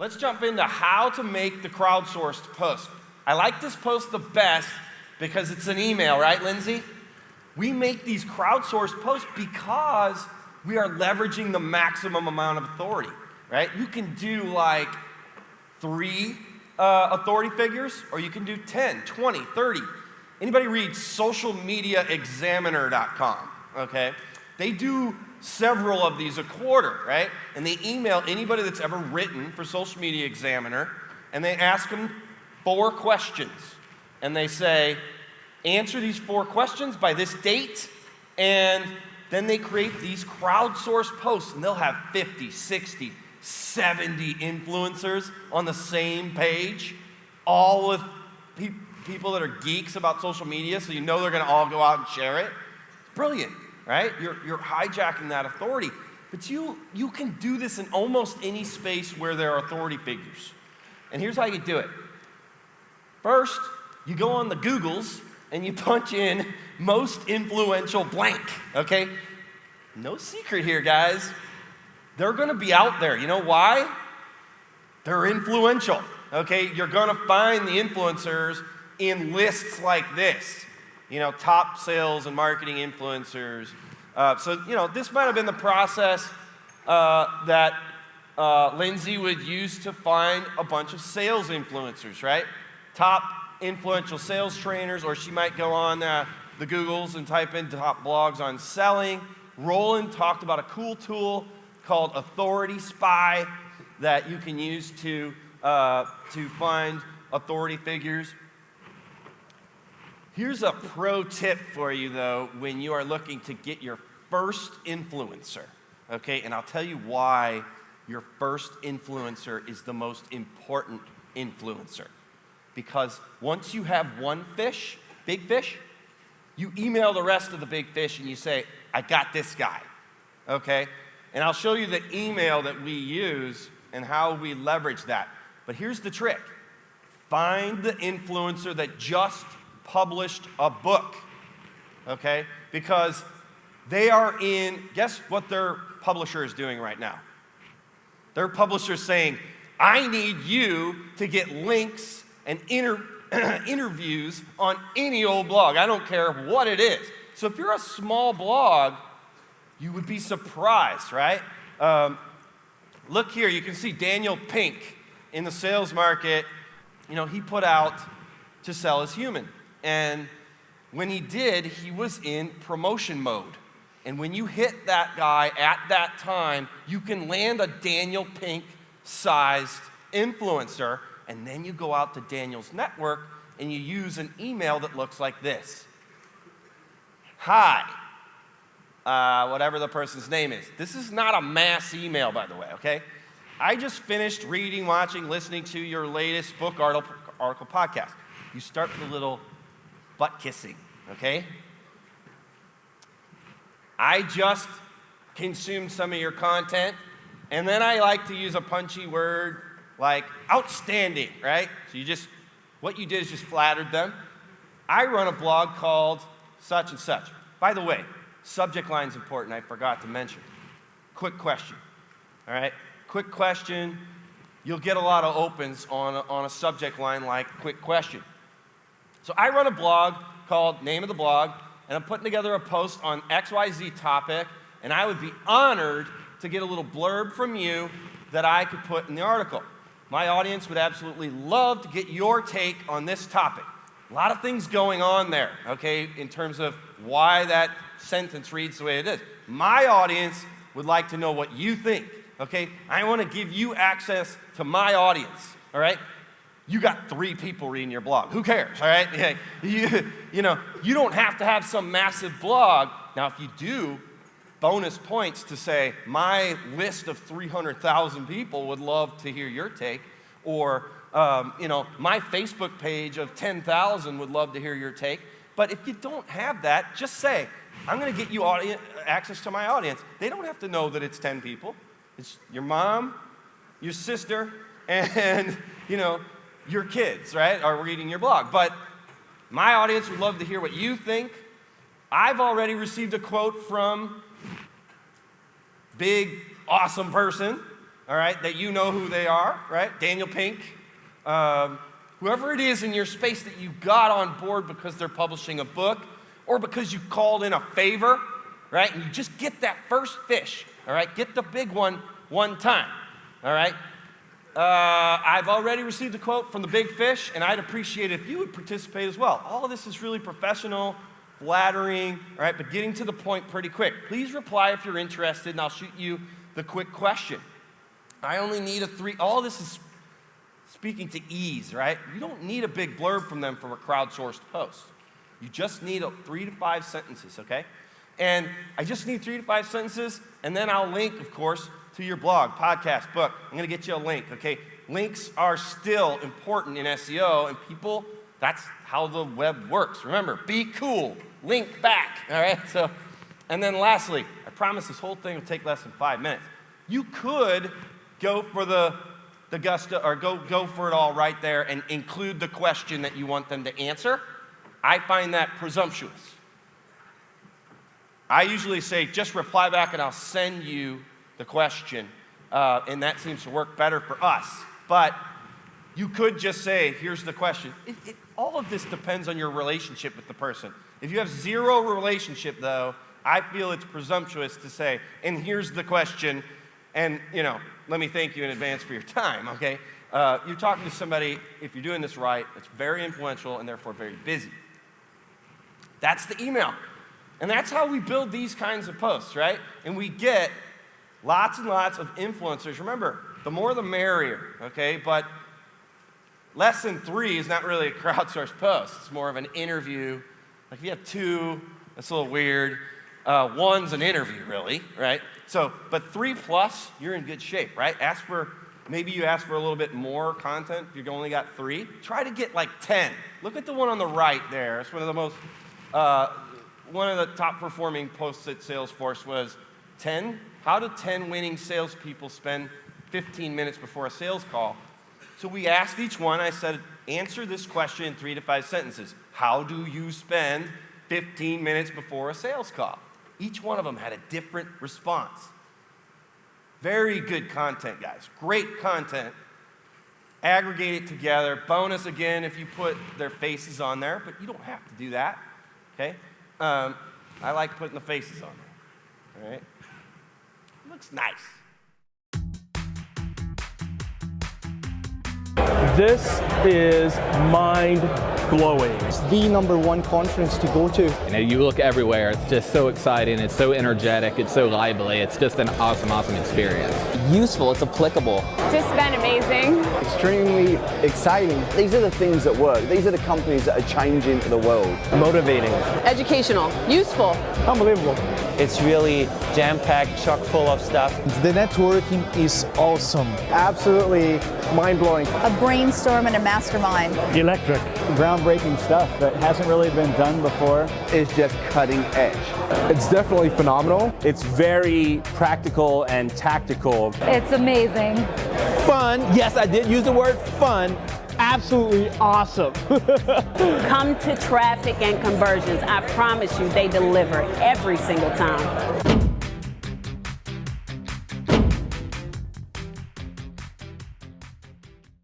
Let's jump into how to make the crowdsourced post. I like this post the best because it's an email, right, Lindsay? We make these crowdsourced posts because we are leveraging the maximum amount of authority, right? You can do like 3 authority figures, or you can do 10, 20, 30. Anybody read socialmediaexaminer.com, okay? They do several of these a quarter, right? And they email anybody that's ever written for Social Media Examiner, and they ask them 4 questions. And they say, answer these 4 questions by this date, and then they create these crowdsourced posts, and they'll have 50, 60, 70 influencers on the same page, all with people that are geeks about social media, so you know they're going to all go out and share it. It's brilliant, right? You're hijacking that authority. But you can do this in almost any space where there are authority figures. And here's how you do it. First, you go on the Googles and you punch in most influential blank, okay? No secret here, guys. They're going to be out there. You know why? They're influential, okay? You're going to find the influencers in lists like this. You know, top sales and marketing influencers. This might have been the process that Lindsay would use to find a bunch of sales influencers, right? Top influential sales trainers, or she might go on the Googles and type in top blogs on selling. Roland talked about a cool tool called Authority Spy that you can use to find authority figures. Here's a pro tip for you, though, when you are looking to get your first influencer, okay? And I'll tell you why your first influencer is the most important influencer. Because once you have one fish, big fish, you email the rest of the big fish and you say, I got this guy, okay? And I'll show you the email that we use and how we leverage that. But here's the trick. Find the influencer that just published a book, okay? Because they are guess what their publisher is doing right now? Their publisher is saying, I need you to get links and interviews on any old blog. I don't care what it is. So if you're a small blog, you would be surprised, right? Look here, you can see Daniel Pink in the sales market. You know, he put out To Sell Is Human. And when he did, he was in promotion mode. And when you hit that guy at that time, you can land a Daniel Pink-sized influencer, and then you go out to Daniel's network and you use an email that looks like this. Hi, whatever the person's name is. This is not a mass email, by the way, okay? I just finished reading, watching, listening to your latest book article podcast. You start with a little butt kissing, okay? I just consumed some of your content, and then I like to use a punchy word like outstanding, right? So what you did is just flattered them. I run a blog called such and such. By the way, subject line's important, I forgot to mention. Quick question, all right? Quick question, you'll get a lot of opens on a subject line like quick question. So I run a blog called name of the blog, and I'm putting together a post on XYZ topic, and I would be honored to get a little blurb from you that I could put in the article. My audience would absolutely love to get your take on this topic. A lot of things going on there, okay, in terms of why that sentence reads the way it is. My audience would like to know what you think, okay? I want to give you access to my audience, all right? You got 3 people reading your blog. Who cares, all right? You don't have to have some massive blog. Now, if you do, bonus points to say, my list of 300,000 people would love to hear your take, or, my Facebook page of 10,000 would love to hear your take. But if you don't have that, just say, I'm going to get you access to my audience. They don't have to know that it's 10 people. It's your mom, your sister, and, your kids, right, are reading your blog. But my audience would love to hear what you think. I've already received a quote from big, awesome person, all right, that you know who they are, right? Daniel Pink, whoever it is in your space that you got on board because they're publishing a book or because you called in a favor, right? And you just get that first fish, all right? Get the big one time, all right? I've already received a quote from the big fish, and I'd appreciate it if you would participate as well. All of this is really professional, flattering, all right, but getting to the point pretty quick. Please reply if you're interested, and I'll shoot you the quick question. I only need all this is speaking to ease, right? You don't need a big blurb from them for a crowdsourced post. You just need 3 to 5 sentences, okay? And I just need 3 to 5 sentences, and then I'll link, of course, to your blog, podcast, book. I'm gonna get you a link, okay? Links are still important in SEO, and people, that's how the web works. Remember, be cool, link back, all right? So, and then lastly, I promise this whole thing will take less than 5 minutes. You could go for the gusto, or go for it all right there and include the question that you want them to answer. I find that presumptuous. I usually say, just reply back and I'll send you the question, and that seems to work better for us. But you could just say, here's the question. All of this depends on your relationship with the person. If you have zero relationship, though, I feel it's presumptuous to say, and here's the question, and, you know, let me thank you in advance for your time, okay? You're talking to somebody, if you're doing this right, that's very influential and therefore very busy. That's the email. And that's how we build these kinds of posts, right? And we get lots and lots of influencers. Remember, the more the merrier, okay? But less than 3 is not really a crowdsourced post. It's more of an interview. Like if you have 2, that's a little weird. 1's an interview, really, right? So, but 3+, you're in good shape, right? Maybe you ask for a little bit more content if you've only got 3. Try to get like 10. Look at the one on the right there. It's one of the most, one of the top performing posts at Salesforce was 10. How do 10 winning salespeople spend 15 minutes before a sales call? So we asked each one, I said, answer this question in 3 to 5 sentences. How do you spend 15 minutes before a sales call? Each one of them had a different response. Very good content, guys. Great content. Aggregate it together. Bonus again if you put their faces on there, but you don't have to do that, okay? I like putting the faces on there, all right? Looks nice. This is mind-blowing. It's the #1 conference to go to. You know, you look everywhere, it's just so exciting, it's so energetic, it's so lively, it's just an awesome, awesome experience. Useful, it's applicable. Just been amazing. Extremely exciting. These are the things that work. These are the companies that are changing the world. Motivating. Educational. Useful. Unbelievable. It's really jam-packed, chock full of stuff. The networking is awesome. Absolutely mind-blowing. A brainstorm and a mastermind. Electric. Groundbreaking stuff that hasn't really been done before. It's just cutting edge. It's definitely phenomenal. It's very practical and tactical. It's amazing. Fun, yes, I did use the word fun. Absolutely awesome. Come to traffic and conversions. I promise you they deliver every single time.